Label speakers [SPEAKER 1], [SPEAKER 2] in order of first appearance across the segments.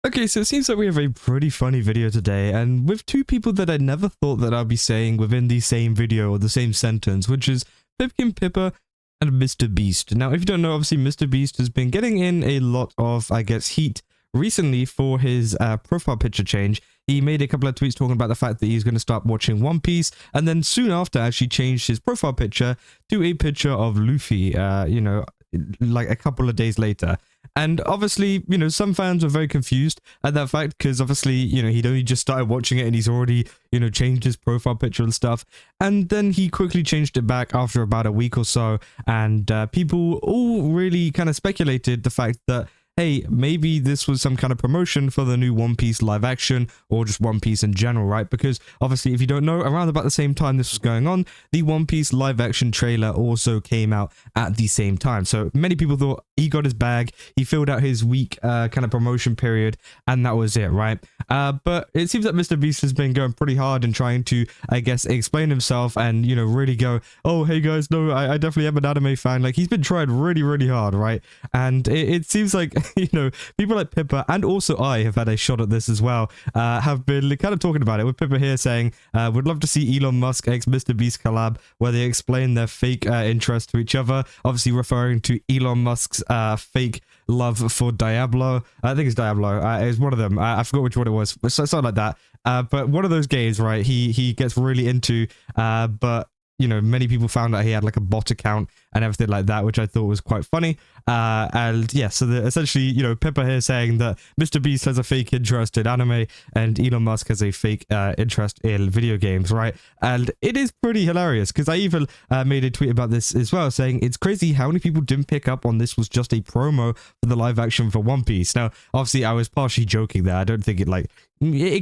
[SPEAKER 1] Okay, so it seems like we have a pretty funny video today, and with two people that I never thought that I'd be saying within the same video or the same sentence, which is Pipkin Pippa and MrBeast. Now, if you don't know, obviously MrBeast has been getting in a lot of, I guess, heat recently for his profile picture change. He made a couple of tweets talking about the fact that he's going to start watching One Piece, and then soon after actually changed his profile picture to a picture of Luffy, like a couple of days later. And obviously, some fans were very confused at that fact because obviously, he'd only just started watching it and he's already, changed his profile picture and stuff. And then he quickly changed it back after about a week or so. And people all really kind of speculated the fact that, hey, maybe this was some kind of promotion for the new One Piece live action or just One Piece in general, right? Because obviously, if you don't know, around about the same time this was going on, the One Piece live action trailer also came out at the same time. So many people thought he got his bag, he filled out his week kind of promotion period, and that was it, right? But it seems that MrBeast has been going pretty hard and trying to, I guess, explain himself and, really go, oh, hey guys, no, I definitely am an anime fan. Like, he's been trying really, really hard, right? And it seems like people like Pippa and also I have had a shot at this as well, have been kind of talking about it, with Pippa here saying, would love to see Elon Musk x MrBeast collab where they explain their fake interest to each other, obviously referring to Elon Musk's fake love for Diablo. I think it's Diablo. It's one of them. I forgot which one it was. Something like that. But one of those games, right, he gets really into, but many people found out he had like a bot account and everything like that, which I thought was quite funny. And yeah, so essentially, Pippa here saying that MrBeast has a fake interest in anime and Elon Musk has a fake interest in video games, right? And it is pretty hilarious because I even made a tweet about this as well, saying it's crazy how many people didn't pick up on this was just a promo for the live action for One Piece. Now, obviously, I was partially joking there. I don't think it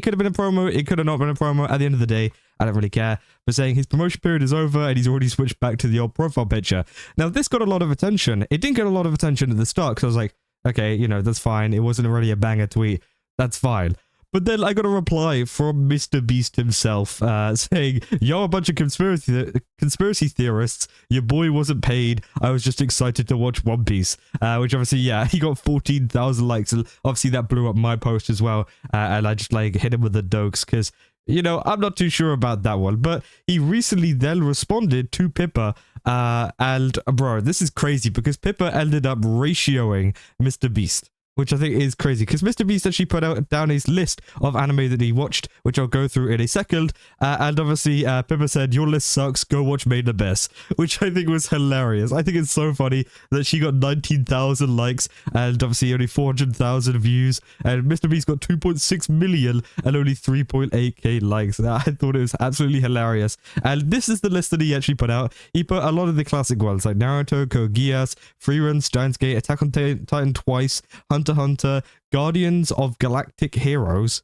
[SPEAKER 1] could have been a promo. It could have not been a promo. At the end of the day, I don't really care. But saying his promotion period is over and he's already switched back to the old profile picture. Now, this got a lot of attention. It didn't get a lot of attention at the start because I was like, okay, that's fine. It wasn't really a banger tweet. That's fine. But then I got a reply from MrBeast himself saying, yo, a bunch of conspiracy theorists. Your boy wasn't paid. I was just excited to watch One Piece. Which obviously, yeah, he got 14,000 likes. And obviously that blew up my post as well. And I just hit him with the dokes because, I'm not too sure about that one. But he recently then responded to Pippa. And bro, this is crazy because Pippa ended up ratioing MrBeast, which I think is crazy because MrBeast actually put out down his list of anime that he watched, which I'll go through in a second. And obviously, Pippa said, your list sucks, go watch MyAnimeList, which I think was hilarious. I think it's so funny that she got 19,000 likes and obviously only 400,000 views. And MrBeast got 2.6 million and only 3.8k likes. I thought it was absolutely hilarious. And this is the list that he actually put out. He put a lot of the classic ones like Naruto, Code Geass, Freerun, Steins Gate, Attack on Titan twice, Hunter, Guardians of Galactic Heroes.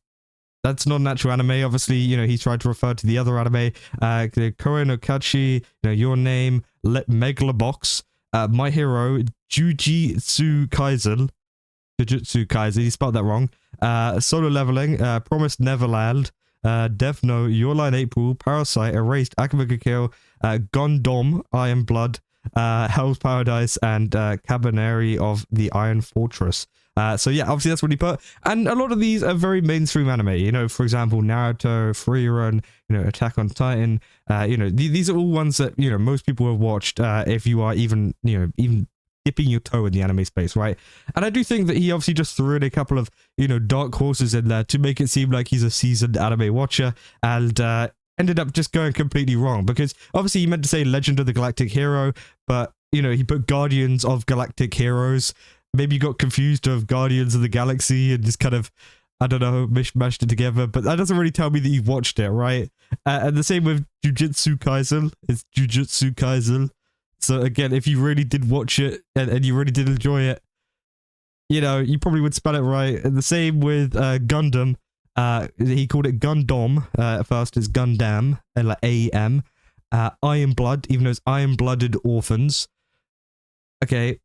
[SPEAKER 1] That's not an actual anime. Obviously, he tried to refer to the other anime. Koe no Kachi, Your Name, Megalobox, My Hero, Jujutsu Kaisen. He spelled that wrong. Solo Leveling, Promised Neverland, Death Note, Your Line April, Parasite, Erased, Akame ga Kill, Gundam, Iron Blood, Hell's Paradise, and Cabaneri of the Iron Fortress. So yeah, obviously that's what he put. And a lot of these are very mainstream anime, for example, Naruto, Freerun, Attack on Titan, these are all ones that, most people have watched, if you are even dipping your toe in the anime space, right? And I do think that he obviously just threw in a couple of, dark horses in there to make it seem like he's a seasoned anime watcher, and ended up just going completely wrong because obviously he meant to say Legend of the Galactic Hero, but he put Guardians of Galactic Heroes. Maybe you got confused of Guardians of the Galaxy and just kind of, I don't know, mishmashed it together, but that doesn't really tell me that you've watched it, right? And the same with Jujutsu Kaisen. It's Jujutsu Kaisen. So again, if you really did watch it and you really did enjoy it, you probably would spell it right. And the same with Gundam. He called it Gundam. At first it's Gundam, and like A-M. Iron Blood, even though it's Iron Blooded Orphans. Okay.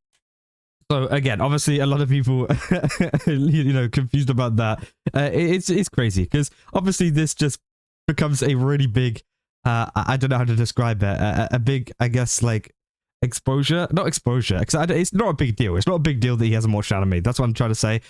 [SPEAKER 1] So again, obviously a lot of people, confused about that. It's crazy because obviously this just becomes a really big, I don't know how to describe it, a big, I guess, like exposure, not exposure, because it's not a big deal. It's not a big deal that he hasn't watched anime. That's what I'm trying to say.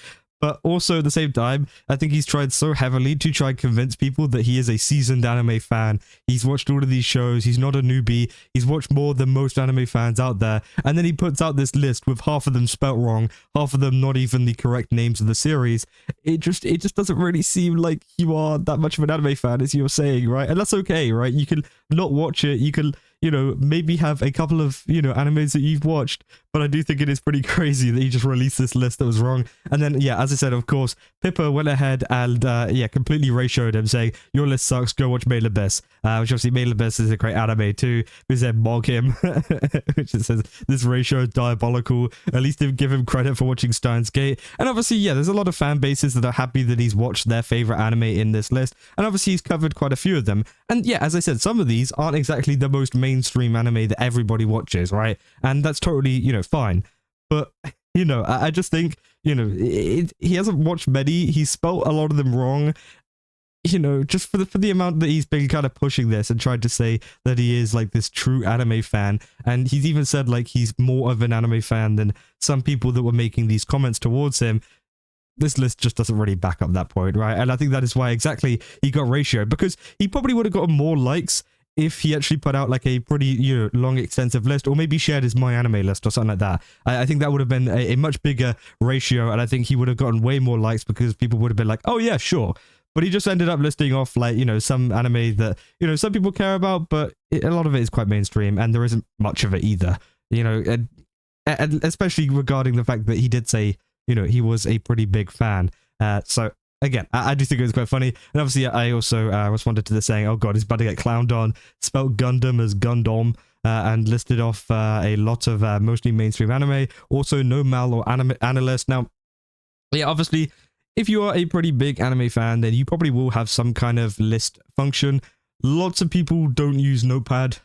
[SPEAKER 1] But also at the same time, I think he's tried so heavily to try and convince people that he is a seasoned anime fan. He's watched all of these shows. He's not a newbie. He's watched more than most anime fans out there. And then he puts out this list with half of them spelt wrong, half of them not even the correct names of the series. It just doesn't really seem like you are that much of an anime fan, as you're saying, right? And that's okay, right? You can not watch it. You can, you know, maybe have a couple of, you know, animes that you've watched, but I do think it is pretty crazy that he just released this list that was wrong. And then, yeah, as I said, of course, Pippa went ahead and, yeah, completely ratioed him, saying, your list sucks, go watch MyAnimeList, which obviously MyAnimeList is a great anime too, because they mock him, which it says, this ratio is diabolical, at least give him credit for watching Steins Gate. And obviously, yeah, there's a lot of fan bases that are happy that he's watched their favorite anime in this list, and obviously he's covered quite a few of them. And yeah, as I said, some of these aren't exactly the most mainstream anime that everybody watches, right? And that's totally, you know, fine. But, you know, I just think, you know, he hasn't watched many. He's spelt a lot of them wrong. You know, just for the amount that he's been kind of pushing this and tried to say that he is like this true anime fan. And he's even said like he's more of an anime fan than some people that were making these comments towards him. This list just doesn't really back up that point, right? And I think that is why exactly he got ratioed, because he probably would have gotten more likes if he actually put out like a pretty, you know, long, extensive list, or maybe shared his MyAnimeList or something like that. I think that would have been a much bigger ratio, and I think he would have gotten way more likes because people would have been like, oh yeah, sure. But he just ended up listing off like, you know, some anime that, you know, some people care about, but a lot of it is quite mainstream, and there isn't much of it either, you know, and especially regarding the fact that he did say, you know, he was a pretty big fan. So again, I do think it was quite funny. And obviously I also responded to the saying, oh god, he's about to get clowned on, spelled Gundam as Gundam, and listed off a lot of mostly mainstream anime. Also no mal or analyst. Now, yeah, obviously, if you are a pretty big anime fan, then you probably will have some kind of list function. Lots of people don't use Notepad.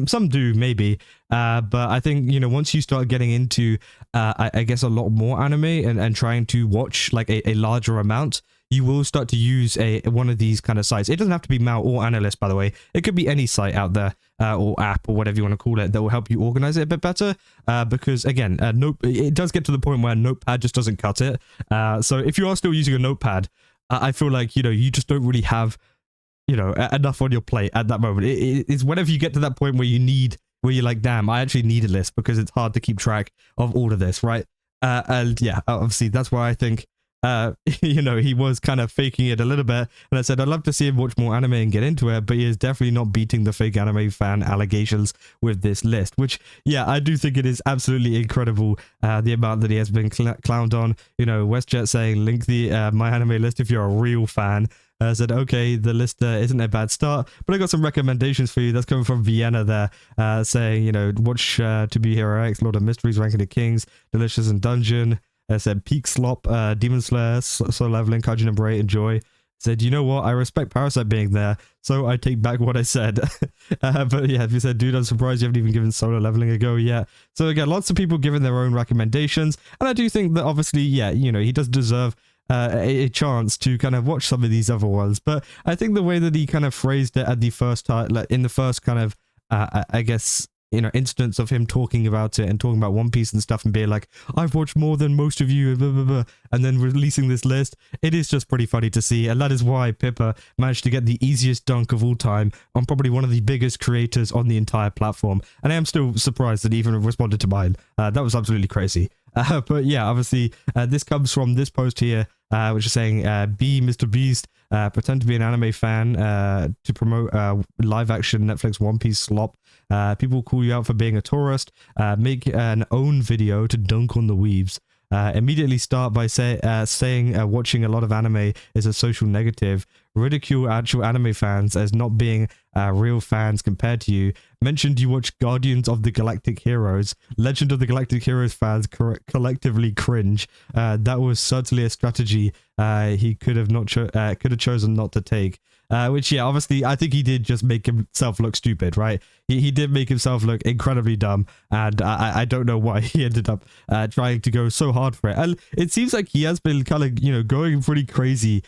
[SPEAKER 1] Some do, maybe. But I think, you know, once you start getting into, I guess, a lot more anime and trying to watch like a larger amount, you will start to use one of these kind of sites. It doesn't have to be Mal or Analyst, by the way. It could be any site out there, or app, or whatever you want to call it, that will help you organize it a bit better. Because again, it does get to the point where Notepad just doesn't cut it. So if you are still using a Notepad, I feel like, you know, you just don't really have, you know, enough on your plate at that moment. It's whenever you get to that point where you're like, damn, I actually need a list, because it's hard to keep track of all of this, right? And yeah, obviously that's why I think, you know, he was kind of faking it a little bit. And I said, I'd love to see him watch more anime and get into it, but he is definitely not beating the fake anime fan allegations with this list, which, yeah, I do think it is absolutely incredible, the amount that he has been clowned on. You know, WestJet saying, link the MyAnimeList if you're a real fan. Said, okay, the list isn't a bad start, but I got some recommendations for you. That's coming from Vienna there, saying, you know, watch To Be Hero X, Lord of Mysteries, Ranking of Kings, Delicious and Dungeon. Said Peak Slop, Demon Slayer, Soul Leveling, Kajin and Bray, enjoy. Said, you know what, I respect Parasite being there, so I take back what I said. But yeah, if you said, dude, I'm surprised you haven't even given Solo Leveling a go yet. So again, lots of people giving their own recommendations, and I do think that obviously, yeah, you know, he does deserve a chance to kind of watch some of these other ones. But I think the way that he kind of phrased it at the first time, like in the first kind of, I guess, you know, instance of him talking about it and talking about One Piece and stuff and being like, I've watched more than most of you, blah, blah, blah, and then releasing this list, it is just pretty funny to see. And that is why Pippa managed to get the easiest dunk of all time on probably one of the biggest creators on the entire platform. And I am still surprised that he even responded to mine. That was absolutely crazy. But yeah, obviously, this comes from this post here, which is saying, be MrBeast, pretend to be an anime fan to promote live action Netflix One Piece slop. People call you out for being a tourist. Make an own video to dunk on the weebs. Immediately start by saying watching a lot of anime is a social negative. Ridicule actual anime fans as not being real fans compared to you. Mentioned you watch Guardians of the Galactic Heroes. Legend of the Galactic Heroes fans collectively cringe. That was certainly a strategy he could have chosen not to take. Which, yeah, obviously, I think he did just make himself look stupid, right? He did make himself look incredibly dumb, and I don't know why he ended up trying to go so hard for it. And it seems like he has been kind of, you know, going pretty crazy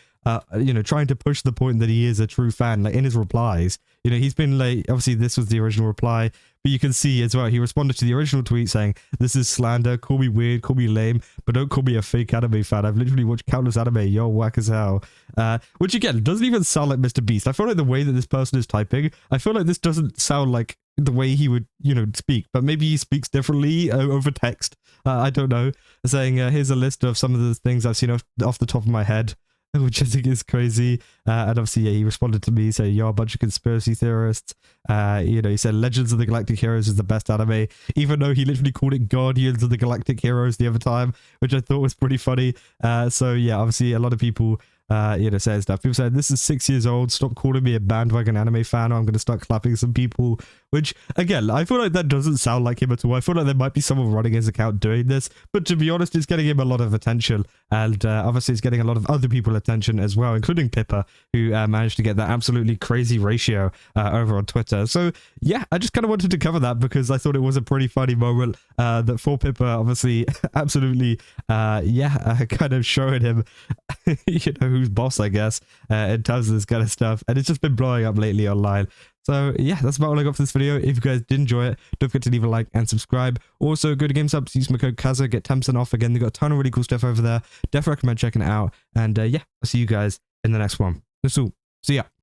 [SPEAKER 1] you know, trying to push the point that he is a true fan, like in his replies. You know, he's been like, obviously this was the original reply, but you can see as well, he responded to the original tweet saying, "This is slander, call me weird, call me lame, but don't call me a fake anime fan. I've literally watched countless anime, you're whack as hell." Which again, doesn't even sound like MrBeast. I feel like the way that this person is typing, I feel like this doesn't sound like the way he would, you know, speak, but maybe he speaks differently over text. I don't know. Saying, here's a list of some of the things I've seen off the top of my head, which I think is crazy. And obviously, yeah, he responded to me saying, "You're a bunch of conspiracy theorists." You know, he said Legends of the Galactic Heroes is the best anime, even though he literally called it Guardians of the Galactic Heroes the other time, which I thought was pretty funny. So yeah, obviously a lot of people, you know, saying stuff. People said, "This is 6 years old. Stop calling me a bandwagon anime fan, or I'm going to start clapping some people." Which, again, I feel like that doesn't sound like him at all. I feel like there might be someone running his account doing this, but to be honest, it's getting him a lot of attention, and obviously it's getting a lot of other people attention as well, including Pippa, who managed to get that absolutely crazy ratio over on Twitter. So yeah, I just kind of wanted to cover that because I thought it was a pretty funny moment that for Pippa, obviously, absolutely, kind of showing him, you know, who's boss, I guess, in terms of this kind of stuff, and it's just been blowing up lately online. So yeah, that's about all I got for this video. If you guys did enjoy it, don't forget to leave a like and subscribe. Also, go to GameStop, use my code Kaza, get 10% off. Again, they got a ton of really cool stuff over there. Definitely recommend checking it out. And yeah, I'll see you guys in the next one. That's all. See ya.